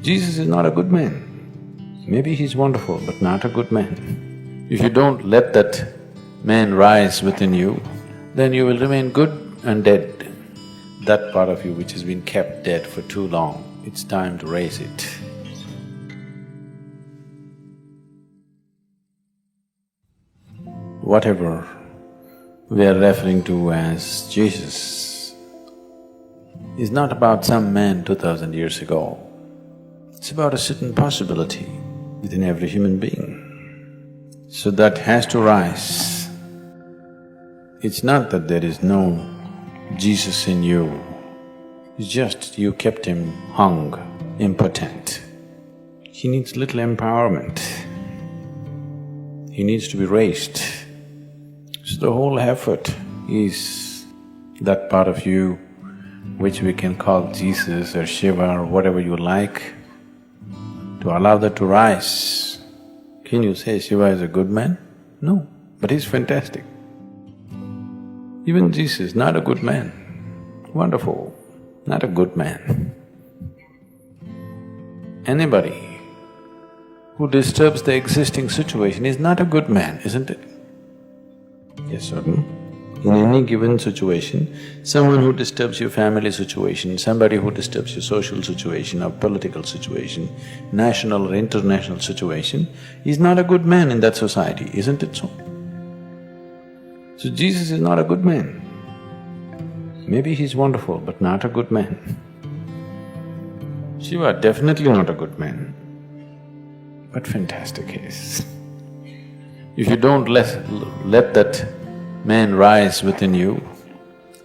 Jesus is not a good man. Maybe he's wonderful, but not a good man. If you don't let that man rise within you, then you will remain good and dead. That part of you which has been kept dead for too long, it's time to raise it. Whatever we are referring to as Jesus is not about some man 2000 years ago. It's about a certain possibility within every human being. So that has to rise. It's not that there is no Jesus in you, it's just you kept him hung, impotent. He needs little empowerment. He needs to be raised. So the whole effort is that part of you which we can call Jesus or Shiva or whatever you like, to allow that to rise. Can you say Shiva is a good man? No, but he's fantastic. Even Jesus, not a good man. Wonderful, not a good man. Anybody who disturbs the existing situation is not a good man, isn't it? Yes or no? In any given situation, someone who disturbs your family situation, somebody who disturbs your social situation or political situation, national or international situation, is not a good man in that society, isn't it so? So Jesus is not a good man. Maybe he's wonderful, but not a good man. Shiva, definitely not a good man, but fantastic he is. If you don't let that man rise within you,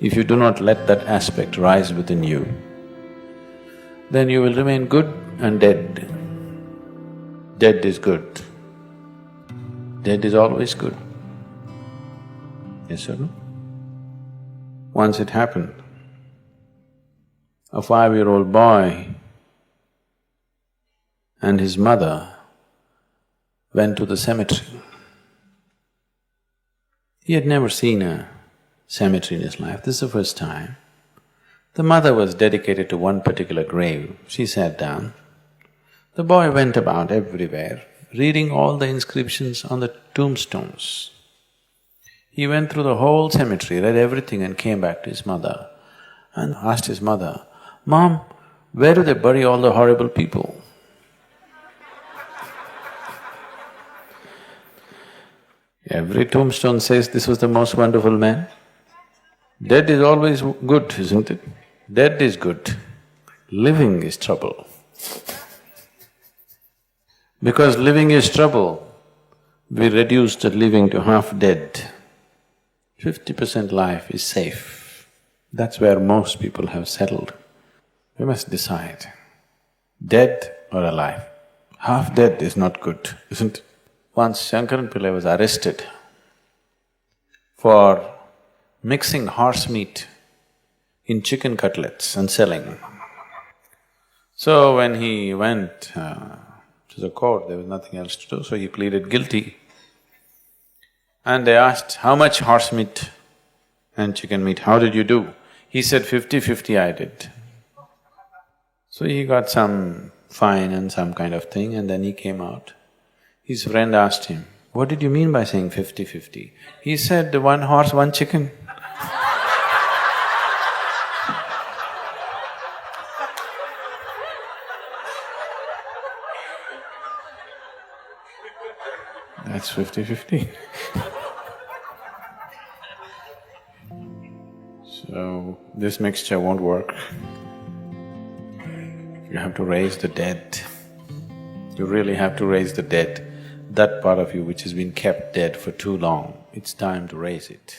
if you do not let that aspect rise within you, then you will remain good and dead. Dead is good. Dead is always good. Yes or no? Once it happened, a 5-year-old boy and his mother went to the cemetery. He had never seen a cemetery in his life, this is the first time. The mother was dedicated to one particular grave, she sat down. The boy went about everywhere, reading all the inscriptions on the tombstones. He went through the whole cemetery, read everything and came back to his mother and asked his mother, "Mom, where do they bury all the horrible people?" Every tombstone says this was the most wonderful man. Dead is always good, isn't it? Dead is good, living is trouble. Because living is trouble, we reduced the living to half dead. 50% life is safe. That's where most people have settled. We must decide, dead or alive. Half dead is not good, isn't it? Once Shankaran Pillai was arrested for mixing horse meat in chicken cutlets and selling. So when he went to the court, there was nothing else to do, so he pleaded guilty. And they asked, "How much horse meat and chicken meat, how did you do?" He said, 50-50 I did. So he got some fine and some kind of thing and then he came out. His friend asked him, "What did you mean by saying 50-50? He said, "1 horse, 1 chicken." That's 50-50. So, this mixture won't work. You have to raise the dead. You really have to raise the dead. That part of you which has been kept dead for too long, it's time to raise it.